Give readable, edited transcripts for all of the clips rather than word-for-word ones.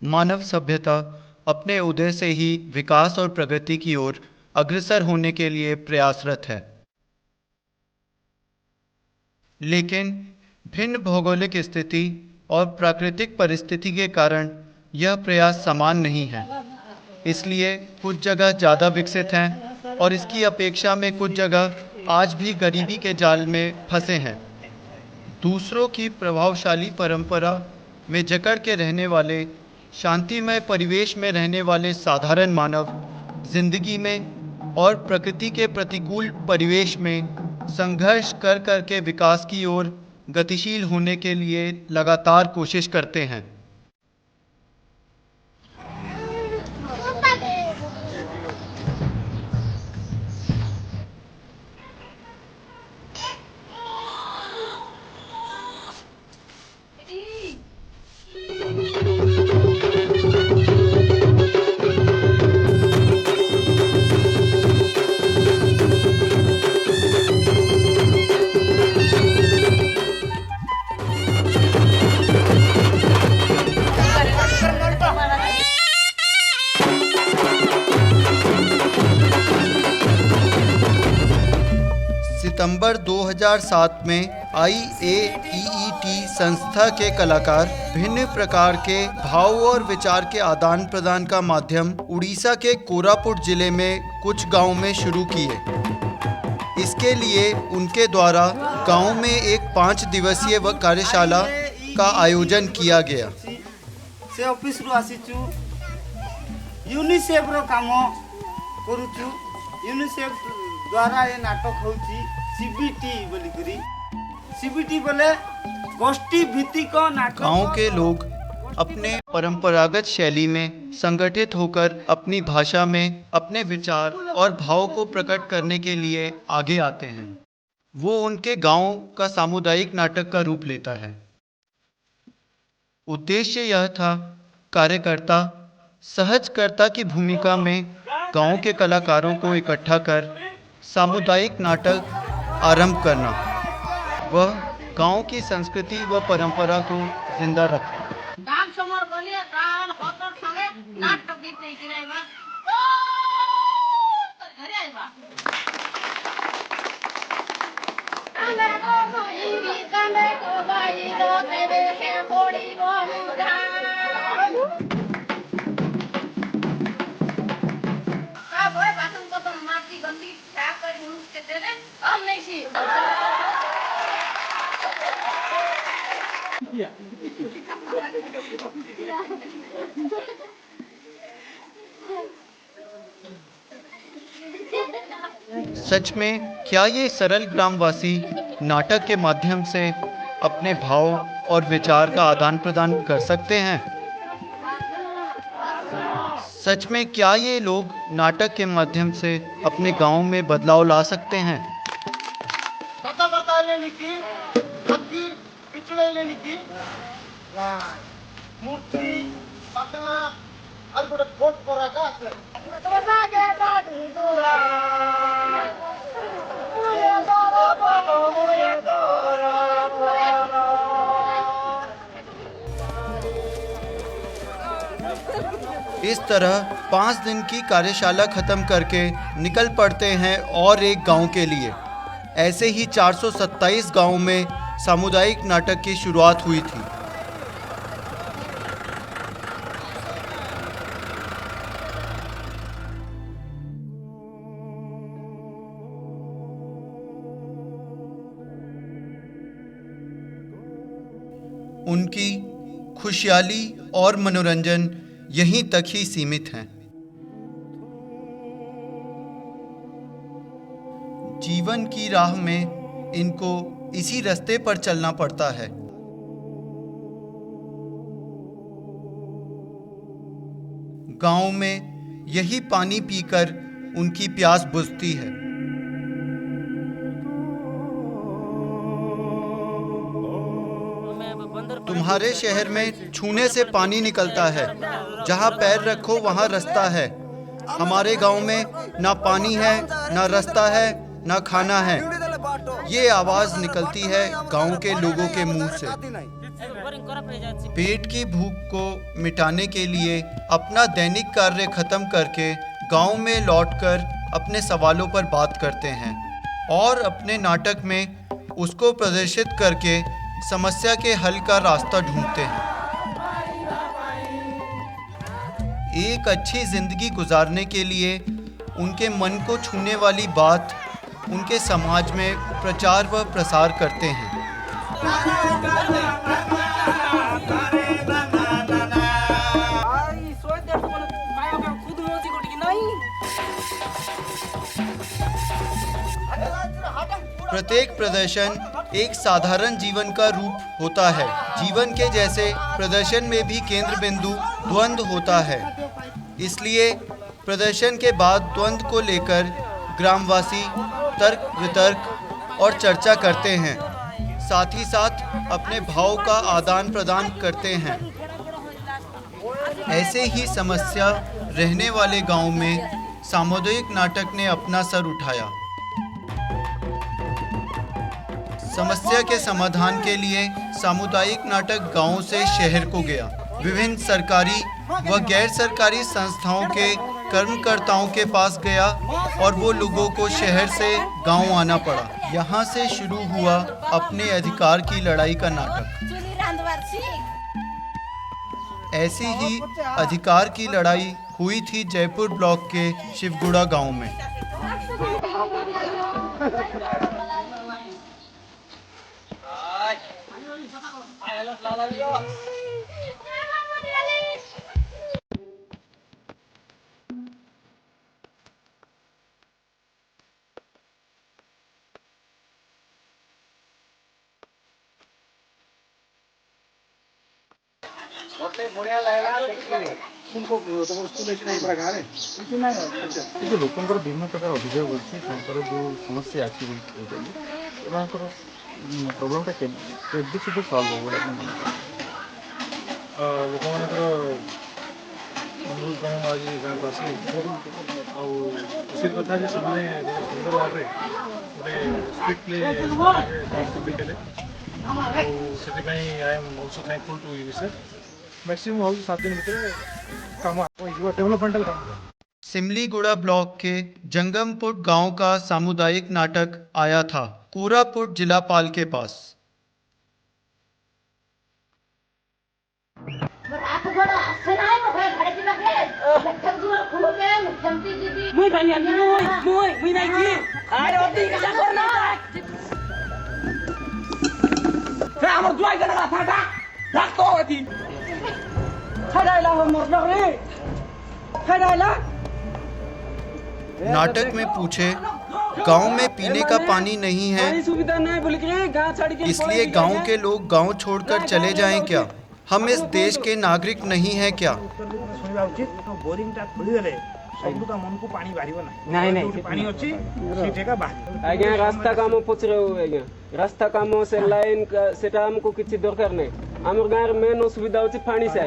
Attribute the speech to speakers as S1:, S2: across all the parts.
S1: मानव सभ्यता अपने उदय से ही विकास और प्रगति की ओर अग्रसर होने के लिए प्रयासरत है। लेकिन भिन्न भौगोलिक स्थिति और प्राकृतिक परिस्थिति के कारण यह प्रयास समान नहीं है। इसलिए कुछ जगह ज़्यादा विकसित हैं और इसकी अपेक्षा में कुछ जगह आज भी गरीबी के जाल में फंसे हैं। दूसरों की प्रभावशाली परंपरा में जकड़ के रहने वाले, शांतिमय परिवेश में रहने वाले साधारण मानव जिंदगी में और प्रकृति के प्रतिकूल परिवेश में संघर्ष कर कर के विकास की ओर गतिशील होने के लिए लगातार कोशिश करते हैं। सितंबर 2007 में IAEET संस्था के कलाकार भिन्न प्रकार के भाव और विचार के आदान प्रदान का माध्यम उड़ीसा के कोरापुट जिले में कुछ गांव में शुरू किए। इसके लिए उनके द्वारा गांव में एक 5 दिवसीय कार्यशाला का आयोजन किया गया।
S2: से ऑफिस रु आसीचु यूनिसेफ रो काम करूचु। यूनिसेफ द्वारा ये नाटक होची सीबीटी बोली करी। सीबीटी बोले गोष्ठी भित्तिक नाटक।
S1: गांव के लोग अपने परंपरागत शैली में संगठित होकर अपनी भाषा में अपने विचार और भाव को प्रकट करने के लिए आगे आते हैं। वो उनके गांव का सामुदायिक नाटक का रूप लेता है। उद्देश्य यह था कार्यकर्ता सहजकर्ता की भूमिका में गांव के कलाकारों को इकट्ठा कर सामुदायिक नाटक आरंभ करना, वह गांव की संस्कृति व परंपरा को जिंदा रखना। सच में क्या ये सरल ग्रामवासी नाटक के माध्यम से अपने भाव और विचार का आदान प्रदान कर सकते हैं? सच में क्या ये लोग नाटक के माध्यम से अपने गांव में बदलाव ला सकते हैं? इस तरह 5 दिन की कार्यशाला खत्म करके निकल पड़ते हैं और एक गांव के लिए। ऐसे ही 427 गांवों में सामुदायिक नाटक की शुरुआत हुई थी। उनकी खुशहाली और मनोरंजन यहीं तक ही सीमित हैं। जीवन की राह में इनको इसी रास्ते पर चलना पड़ता है। गांव में यही पानी पीकर उनकी प्यास बुझती है। तुम्हारे शहर में छूने से पानी निकलता है, जहाँ पैर रखो वहाँ रास्ता है। हमारे गांव में ना पानी है, ना रास्ता है, ना खाना है। ये आवाज़ निकलती है गांव के लोगों के मुंह से। पेट की भूख को मिटाने के लिए अपना दैनिक कार्य खत्म करके गांव में लौटकर अपने सवालों पर बात करते हैं और अपने नाटक में उसको प्रदर्शित करके समस्या के हल का रास्ता ढूंढते हैं। एक अच्छी जिंदगी गुजारने के लिए उनके मन को छूने वाली बात उनके समाज में प्रचार व प्रसार करते हैं। प्रत्येक प्रदर्शन एक साधारण जीवन का रूप होता है। जीवन के जैसे प्रदर्शन में भी केंद्र बिंदु द्वंद्व होता है। इसलिए प्रदर्शन के बाद द्वंद्व को लेकर ग्रामवासी तर्क वितर्क और चर्चा करते हैं, साथ ही साथ अपने भाव का आदान प्रदान करते हैं। ऐसे ही समस्या रहने वाले गांव में सामुदायिक नाटक ने अपना सर उठाया। समस्या के समाधान के लिए सामुदायिक नाटक गांव से शहर को गया। विभिन्न सरकारी व गैर सरकारी संस्थाओं के कर्मकर्ताओं के पास गया और वो लोगों को शहर से गांव आना पड़ा। यहाँ से शुरू हुआ अपने अधिकार की लड़ाई का नाटक। ऐसी ही अधिकार की लड़ाई हुई थी जयपुर ब्लॉक के शिवगुड़ा गांव में।
S3: ଲୋକଙ୍କର ବିଭିନ୍ନ ପ୍ରକାର ଅଭିଯୋଗ ଅଛି, ତାଙ୍କର ଯେଉଁ ସମସ୍ୟା ଅଛି ଏମାନଙ୍କର ପ୍ରୋବ୍ଲେମଟା କେବେ ସୁଦ୍ଧା ସଲ୍ଭ ହେବ? ଲୋକମାନଙ୍କର ଅନୁରୋଧ ପାଇଁ ମୁଁ ଆଜି ଗାଁକୁ ଆସିଲି ଆଉ ଖୁସିର କଥା ଯେ ସେମାନେ ସୁନ୍ଦର ଭାବରେ ଗୋଟେ ଷ୍ଟ୍ରିକ୍ଟଲି ଦେଲେ ଆଉ ସେଥିପାଇଁ I am also thankful to UNICEF. Maximum house 7 दिन भीतर काम हो डेवलपमेंटल काम।
S1: सिमलीगुड़ा ब्लॉक के जंगमपुट गांव का सामुदायिक नाटक आया था कोरापुट जिलापाल के पास। नाटक में पूछे गांव में पीने का पानी नहीं है, इसलिए गांव के लोग गांव छोड़कर चले जाएं क्या? हम इस देश के नागरिक नहीं हैं क्या?
S4: सबका मन को पानी बारिबो नहीं पानी अछि सीटेका बाहर
S5: आज्ञा रास्ता काम पचरे आज्ञा रास्ता काम से लाइन सेटा हमको किछि दरकार नै। हमर गांव मेन असुविधा होछि पानी से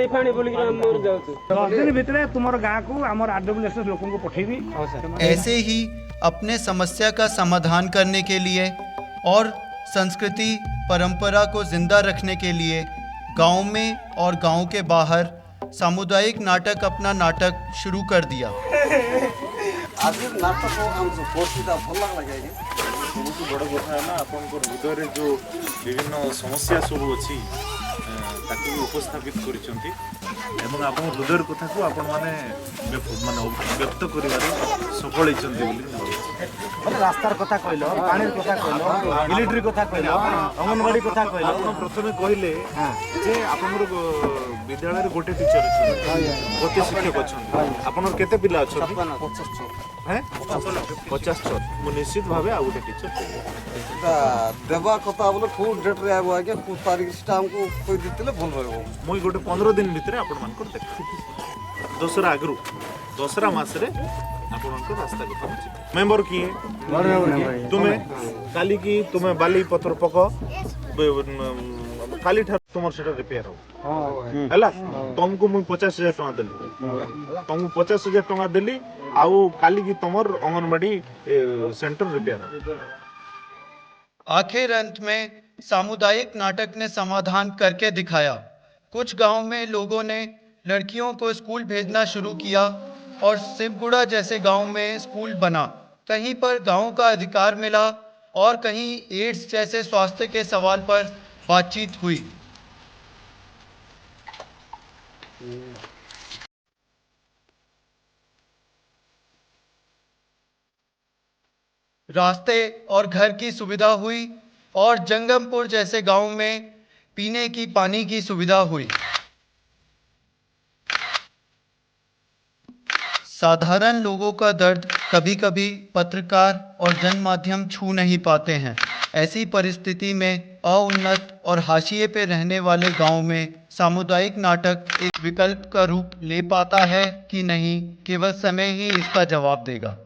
S5: पानी बोली हम मर जाउछु।
S4: 10 दिन भीतर तुमर गांव को हमर आरडब्ल्यूएस लोगों को पठेबी।
S1: ऐसे ही अपने समस्या का समाधान करने के लिए और संस्कृति परंपरा को जिंदा रखने के लिए गांव में और गांव के बाहर सामुदायिक नाटक अपना नाटक शुरू कर दिया।
S2: आज नाटक को हम पोस्टिता भल लगे
S3: बहुत बड़ कथा है ना आपन हृदय जो विभिन्न समस्या सब अच्छी ताकि उपस्थापित करिसंती एवं आपन हृदय कथा को आपन माने व्यक्त करिवारे सफल होइसंती बोली
S4: मतलब रास्तार कथा कहलो, पानीर कथा कहलो, मिलिटरी कथा कहलो, अंगनवाड़ी कथा कहलो।
S3: आपन प्रथमे कहिले जे आपन विद्यालय रे गोटे टीचर अछि, गोटे शिक्षक अछि। आपन केते पिला अछि?
S2: 50
S3: हैं 50 मु निश्चित भाबे आ गोटे टीचर
S2: देवा कथा बोले फुल डेट रे आबो आगे कुछ तारीख से हमको कोई दितले भल रहबो।
S3: मुई गोटे 15 दिन भितरे आपन मान को देख दसरा आगरु दसरा मास रे आपन को रास्ता को पहुंची मेंबर की तुमे काली की तुमे बाली पत्थर पको काली ठार तुमर सेटा रिपेयर हो हला तुमको मु 50000 टका देली तुमको 50000 टका देली आउ काली की तुमर अंगनवाड़ी सेंटर रिपेयर हो।
S1: आखिर अंत में सामुदायिक नाटक ने समाधान करके दिखाया। कुछ गांव में लोगों ने लड़कियों को स्कूल भेजना शुरू किया और शिवगुड़ा जैसे गांव में स्कूल बना। कहीं पर गांव का अधिकार मिला और कहीं एड्स जैसे स्वास्थ्य के सवाल पर बातचीत हुई। रास्ते और घर की सुविधा हुई और जंगमपुर जैसे गांव में पीने की पानी की सुविधा हुई। साधारण लोगों का दर्द कभी कभी पत्रकार और जनमाध्यम छू नहीं पाते हैं। ऐसी परिस्थिति में अउन्नत और हाशिए पे रहने वाले गांव में सामुदायिक नाटक एक विकल्प का रूप ले पाता है कि नहीं, केवल समय ही इसका जवाब देगा।